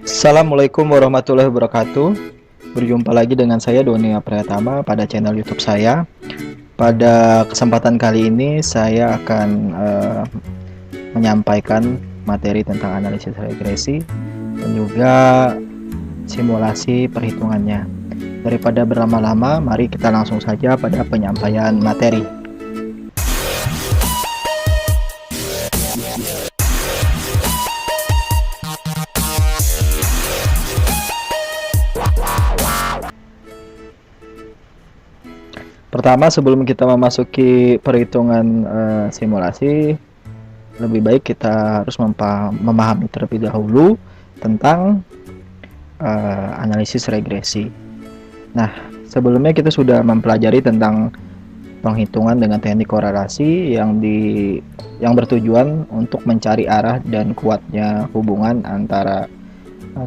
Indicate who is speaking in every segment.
Speaker 1: Assalamualaikum warahmatullahi wabarakatuh. Berjumpa lagi dengan saya Doni Priyatama pada channel YouTube saya. Pada kesempatan kali ini saya akan menyampaikan materi tentang analisis regresi dan juga simulasi perhitungannya. Daripada berlama-lama, mari kita langsung saja pada penyampaian materi. Pertama, sebelum kita memasuki perhitungan simulasi, lebih baik kita harus memahami terlebih dahulu tentang analisis regresi. Nah, sebelumnya kita sudah mempelajari tentang penghitungan dengan teknik korelasi yang bertujuan untuk mencari arah dan kuatnya hubungan antara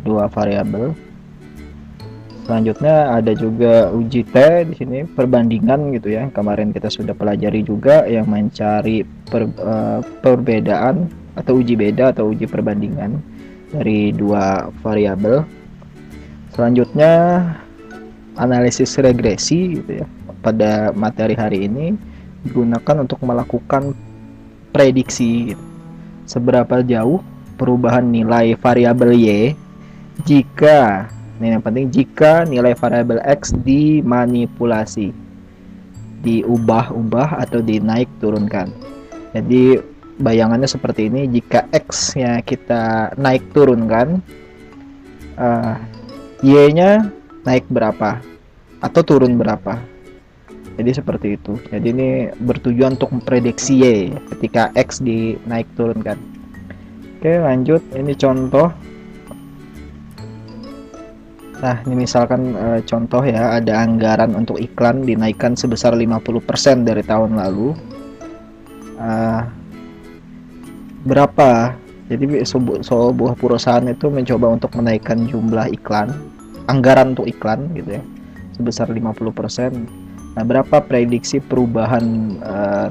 Speaker 1: dua variabel. Selanjutnya ada juga uji T di sini, perbandingan gitu ya. Kemarin kita sudah pelajari juga yang mencari perbedaan atau uji beda atau uji perbandingan dari dua variabel. Selanjutnya analisis regresi gitu ya. Pada materi hari ini digunakan untuk melakukan prediksi gitu. Seberapa jauh perubahan nilai variabel Y jika ini yang penting, jika nilai variabel X dimanipulasi, diubah-ubah atau dinaik turunkan. Jadi bayangannya seperti ini, jika X-nya kita naik turunkan, Y-nya naik berapa atau turun berapa. Jadi seperti itu. Jadi ini bertujuan untuk memprediksi Y ketika X dinaik turunkan. Oke, lanjut. Ini contoh. Nah, ini misalkan contoh ya, ada anggaran untuk iklan dinaikkan sebesar 50% dari tahun lalu. Berapa? Jadi sebuah perusahaan itu mencoba untuk menaikkan jumlah iklan, anggaran untuk iklan gitu ya, sebesar 50%. Nah, berapa prediksi perubahan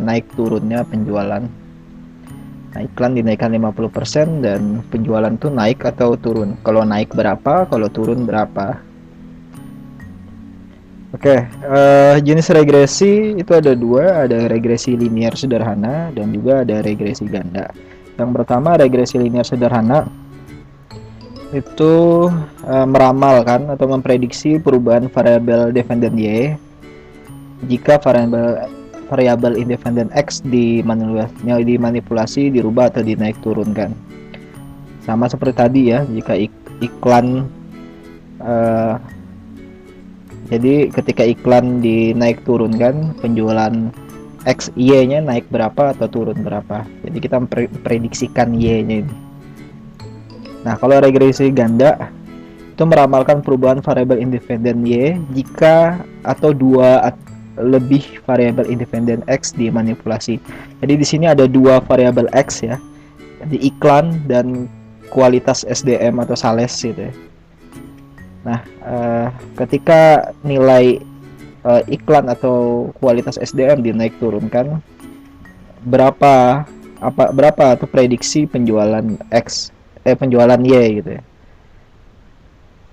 Speaker 1: naik turunnya penjualan? Nah, iklan dinaikkan 50% dan penjualan tuh naik atau turun. Kalau naik berapa, kalau turun berapa. Oke, jenis regresi itu ada dua, ada regresi linear sederhana dan juga ada regresi ganda. Yang pertama, regresi linear sederhana itu meramalkan atau memprediksi perubahan variabel dependen Y jika variabel independen X dimanipulasi, dirubah atau dinaik turunkan. Sama seperti tadi ya, jika iklan jadi ketika iklan dinaik turunkan, penjualan X Y-nya naik berapa atau turun berapa. Jadi kita memprediksikan Y-nya ini. Nah, kalau regresi ganda itu meramalkan perubahan variabel independen Y jika atau dua lebih variabel independen X dimanipulasi. Jadi di sini ada dua variabel X ya, di iklan dan kualitas SDM atau sales gitu ya. Nah, ketika nilai iklan atau kualitas SDM dinaik turunkan, berapa atau prediksi penjualan penjualan Y gitu ya.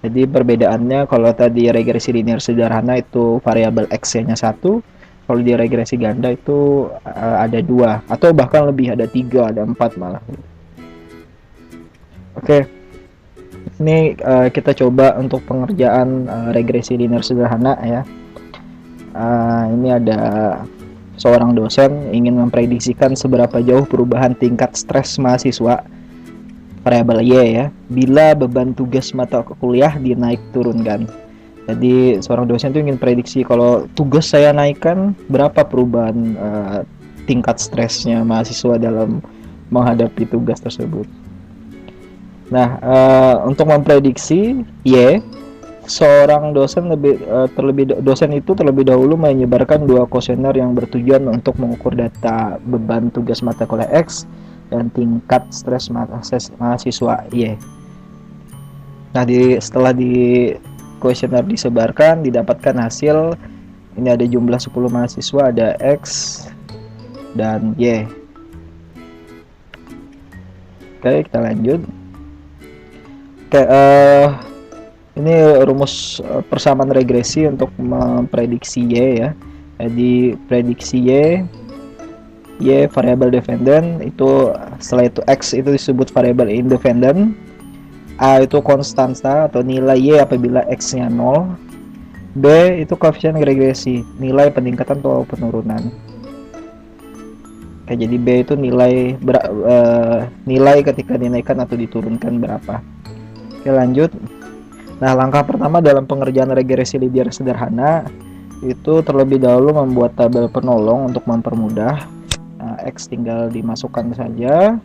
Speaker 1: Jadi perbedaannya, kalau tadi regresi linear sederhana itu variabel X-nya 1, kalau di regresi ganda itu ada 2 atau bahkan lebih, ada 3, ada 4 malah. Oke, ini kita coba untuk pengerjaan regresi linear sederhana ya. Ini ada seorang dosen ingin memprediksikan seberapa jauh perubahan tingkat stres mahasiswa variabel Y ya bila beban tugas mata kuliah dinaik turunkan. Jadi seorang dosen itu ingin prediksi kalau tugas saya naikkan, berapa perubahan tingkat stresnya mahasiswa dalam menghadapi tugas tersebut. Nah, untuk memprediksi Y, seorang dosen terlebih dahulu menyebarkan 2 kuesioner yang bertujuan untuk mengukur data beban tugas mata kuliah X dan tingkat stres mahasiswa Y. Nah, setelah di kuesioner disebarkan, didapatkan hasil. Ini ada jumlah 10 mahasiswa, ada X dan Y. Oke, kita lanjut. Oke, ini rumus persamaan regresi untuk memprediksi Y ya. Jadi prediksi Y variabel dependent itu, setelah itu X itu disebut variabel independent, A itu konstanta atau nilai Y apabila X-nya 0, B itu koefisien regresi, nilai peningkatan atau penurunan. Oke, jadi B itu nilai ketika dinaikkan atau diturunkan berapa. Oke, lanjut. Nah, langkah pertama dalam pengerjaan regresi linear sederhana itu terlebih dahulu membuat tabel penolong untuk mempermudah. Nah, X tinggal dimasukkan saja,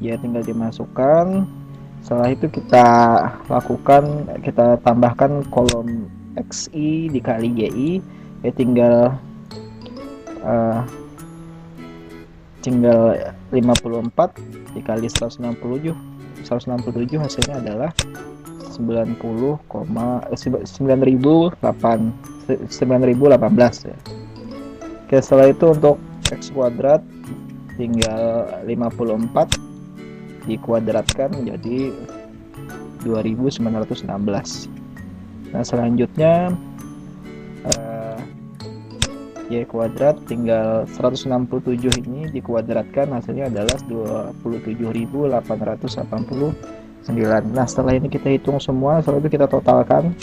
Speaker 1: Y tinggal dimasukkan. Setelah itu kita tambahkan kolom XI dikali YI, ya tinggal 54 dikali 167 hasilnya adalah 9018 ya. Oke, setelah itu untuk X kuadrat tinggal 54 dikuadratkan menjadi 2916. Nah, selanjutnya Y kuadrat tinggal 167 ini dikuadratkan hasilnya adalah 27.889. Nah, setelah ini kita hitung semua, setelah itu kita totalkan.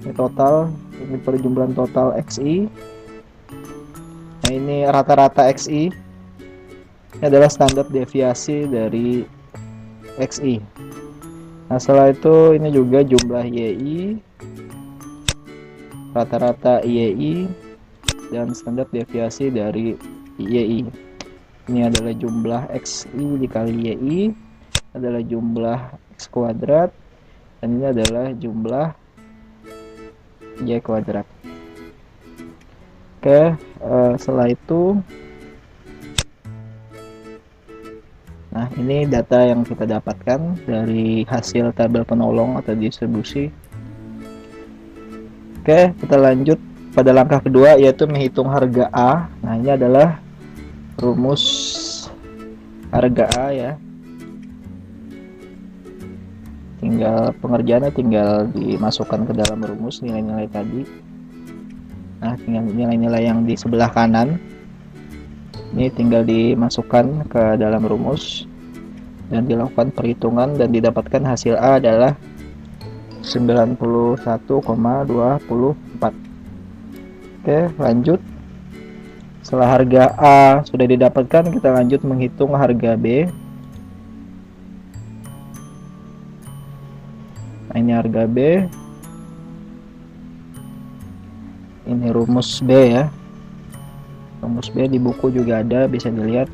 Speaker 1: Ini total, ini perjumlahan total XI. Nah, ini rata-rata XI. Ini adalah standar deviasi dari XI. Nah, setelah itu ini juga jumlah YI, rata-rata YI, dan standar deviasi dari YI. Ini adalah jumlah XI dikali YI, adalah jumlah X kuadrat, dan ini adalah jumlah Y kuadrat. Oke, setelah itu, nah ini data yang kita dapatkan dari hasil tabel penolong atau distribusi. Oke, kita lanjut pada langkah kedua, yaitu menghitung harga A. Nah, ini adalah rumus harga A ya. Pengerjaannya tinggal dimasukkan ke dalam rumus nilai-nilai tadi. Nah, tinggal nilai-nilai yang di sebelah kanan ini tinggal dimasukkan ke dalam rumus dan dilakukan perhitungan, dan didapatkan hasil A adalah 91,24. Oke, lanjut. Setelah harga A sudah didapatkan, kita lanjut menghitung harga B. Nah, ini harga B. Ini rumus B ya. Rumus B di buku juga ada, bisa dilihat.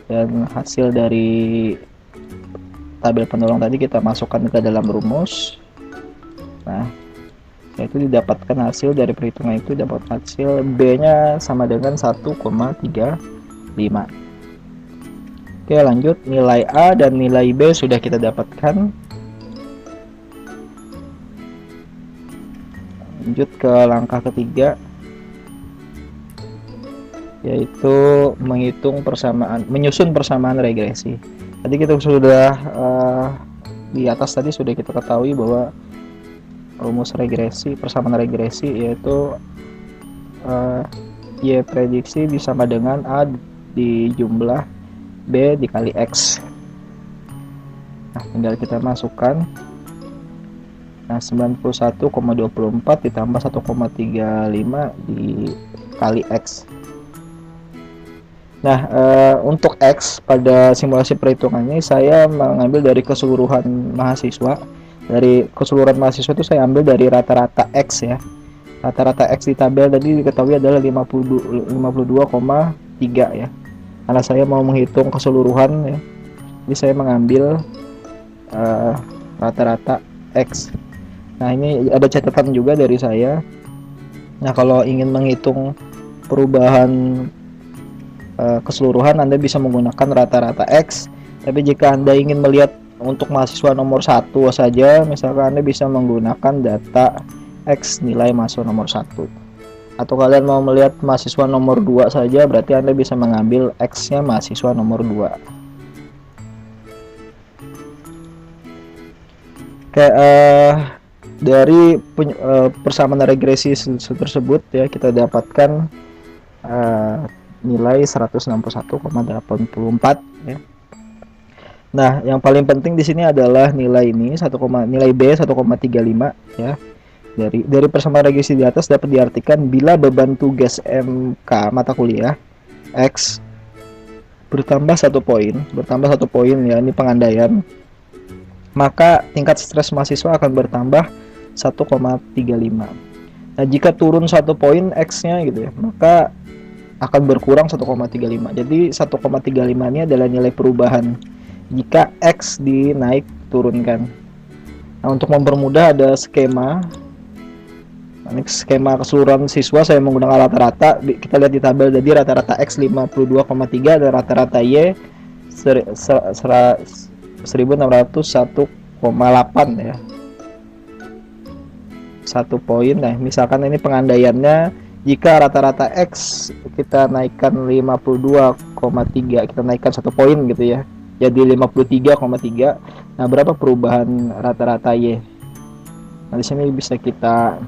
Speaker 1: Dan hasil dari tabel penolong tadi kita masukkan ke dalam rumus. Nah, itu didapatkan hasil dari perhitungan itu, dapat hasil B-nya sama dengan 1,35. Oke, lanjut. Nilai A dan nilai B sudah kita dapatkan. Lanjut ke langkah ketiga, yaitu menyusun persamaan regresi. Tadi kita sudah di atas tadi sudah kita ketahui bahwa rumus regresi, persamaan regresi, yaitu Y prediksi sama dengan A di jumlah B dikali X. Nah, tinggal kita masukkan. Nah, 91,24 ditambah 1,35 dikali X. Nah, untuk X pada simulasi perhitungannya saya mengambil dari keseluruhan mahasiswa. Dari keseluruhan mahasiswa itu saya ambil dari rata-rata X ya. Rata-rata X di tabel tadi diketahui adalah 52,3 ya. Karena saya mau menghitung keseluruhan ya, jadi saya mengambil rata-rata X. Nah, ini ada catatan juga dari saya. Nah, kalau ingin menghitung perubahan keseluruhan, Anda bisa menggunakan rata-rata X. Tapi jika Anda ingin melihat untuk mahasiswa nomor 1 saja, misalkan Anda bisa menggunakan data X nilai mahasiswa nomor 1. Atau kalian mau melihat mahasiswa nomor 2 saja, berarti Anda bisa mengambil X-nya mahasiswa nomor 2. Kayak dari persamaan regresi tersebut ya, kita dapatkan nilai 161,84 ya. Nah, yang paling penting di sini adalah nilai ini nilai B 1,35 ya. Dari persamaan regresi di atas dapat diartikan bila beban tugas MK mata kuliah X bertambah 1 poin ya, ini pengandaian, maka tingkat stres mahasiswa akan bertambah 1,35. Nah, jika turun 1 poin X-nya gitu ya, maka akan berkurang 1,35. Jadi 1,35 ini adalah nilai perubahan jika X dinaik turunkan. Nah, untuk mempermudah ada skema. Ini skema keseluruhan siswa saya menggunakan rata-rata. Kita lihat di tabel, jadi rata-rata X 52,3 dan rata-rata Y 1601,8 ya. 1 poin. Nah, misalkan ini pengandaiannya, jika rata-rata X kita naikkan 52,3, kita naikkan 1 poin gitu ya, jadi 53,3. Nah, berapa perubahan rata-rata Y? Nah, di sini bisa kita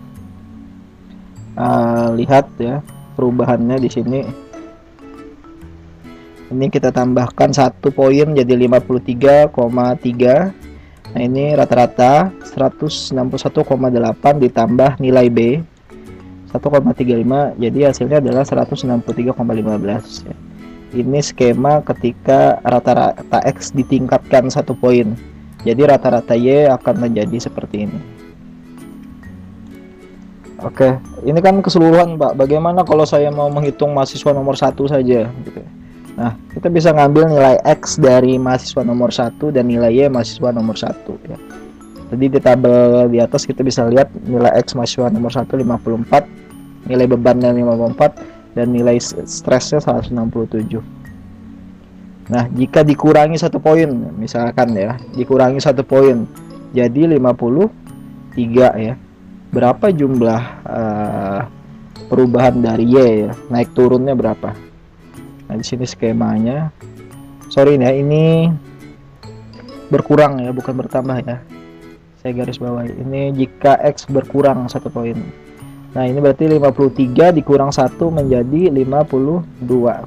Speaker 1: lihat ya perubahannya di sini. Ini kita tambahkan 1 poin jadi 53,3. Nah, ini rata-rata 161,8 ditambah nilai B 1,35, jadi hasilnya adalah 163,15 ya. Ini skema ketika rata-rata X ditingkatkan 1 poin. Jadi rata-rata Y akan menjadi seperti ini. Oke, ini kan keseluruhan, Pak. Bagaimana kalau saya mau menghitung mahasiswa nomor 1 saja gitu. Nah, kita bisa ngambil nilai X dari mahasiswa nomor 1 dan nilai Y mahasiswa nomor 1 ya. Jadi di tabel di atas kita bisa lihat nilai X mahasiswa nomor 1 54, nilai bebannya 54, dan nilai stresnya 167. Nah, jika dikurangi 1 poin, misalkan ya, dikurangi 1 poin jadi 53 ya. Berapa jumlah perubahan dari Y ya? Naik turunnya berapa? Nah, di sini skemanya. Sorry ya, ini berkurang ya, bukan bertambah ya. Saya garis bawahi. Ini jika X berkurang 1 poin. Nah, ini berarti 53 dikurang 1 menjadi 52.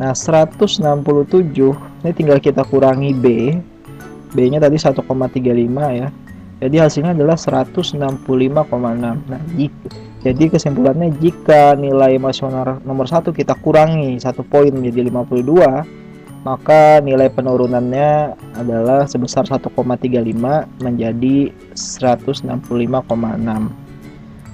Speaker 1: Nah, 167 ini tinggal kita kurangi B. B-nya tadi 1,35 ya. Jadi hasilnya adalah 165,6. Nah, jadi kesimpulannya, jika nilai mahasiswa nomor 1 kita kurangi 1 poin menjadi 52, maka nilai penurunannya adalah sebesar 1,35 menjadi 165,6.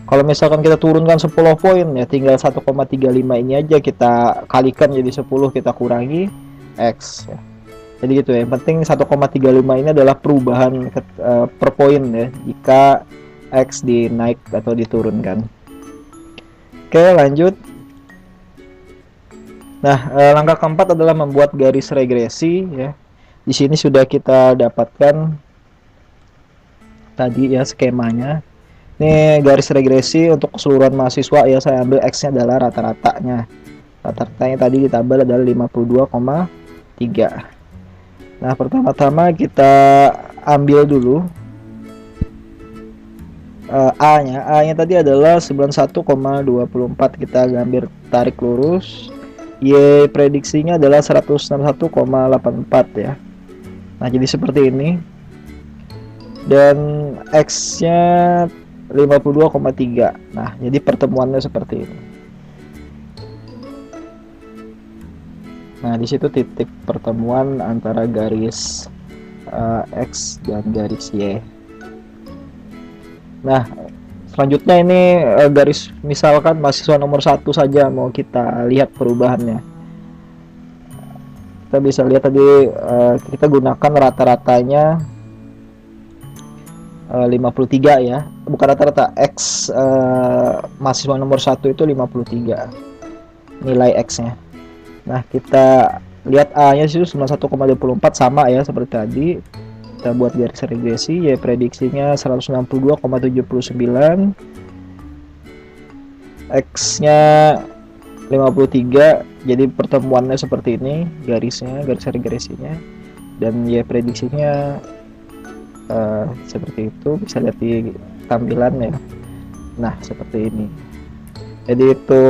Speaker 1: Kalau misalkan kita turunkan 10 poin ya, tinggal 1,35 ini aja kita kalikan jadi 10, kita kurangi X ya. Jadi gitu ya. Yang penting 1,35 ini adalah perubahan per poin ya, jika X dinaik atau diturunkan. Oke, lanjut. Nah, langkah keempat adalah membuat garis regresi ya. Di sini sudah kita dapatkan tadi ya skemanya. Ini garis regresi untuk keseluruhan mahasiswa ya, saya ambil X-nya adalah rata-ratanya. Rata-ratanya tadi di tabel adalah 52,3. Nah, pertama-tama kita ambil dulu A-nya. A-nya tadi adalah 91,24. Kita gambar tarik lurus. Y prediksinya adalah 161,84 ya. Nah, jadi seperti ini. Dan X-nya 52,3. Nah, jadi pertemuannya seperti ini. Nah, di situ titik pertemuan antara garis X dan garis Y. Nah, selanjutnya ini garis, misalkan mahasiswa nomor 1 saja mau kita lihat perubahannya. Kita bisa lihat tadi kita gunakan rata-ratanya 53 ya. Bukan rata-rata, X mahasiswa nomor 1 itu 53 nilai X-nya. Nah, kita lihat A-nya sih 91,24 sama ya seperti tadi. Kita buat garis regresi, ya prediksinya 162,79. X-nya 53, jadi pertemuannya seperti ini garisnya, garis regresinya. Dan ya prediksinya seperti itu, bisa lihat di tampilan ya. Nah, seperti ini. Jadi itu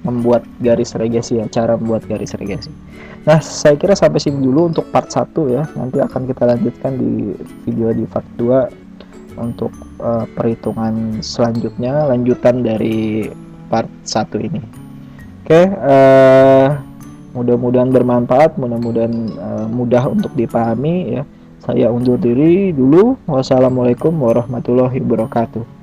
Speaker 1: membuat garis regesi ya, cara membuat garis regesi. Nah, saya kira sampai sini dulu untuk part 1 ya. Nanti akan kita lanjutkan di video di part 2 untuk perhitungan selanjutnya, lanjutan dari part 1 ini. Oke, mudah-mudahan bermanfaat, mudah-mudahan mudah untuk dipahami ya. Saya undur diri dulu. Wassalamualaikum warahmatullahi wabarakatuh.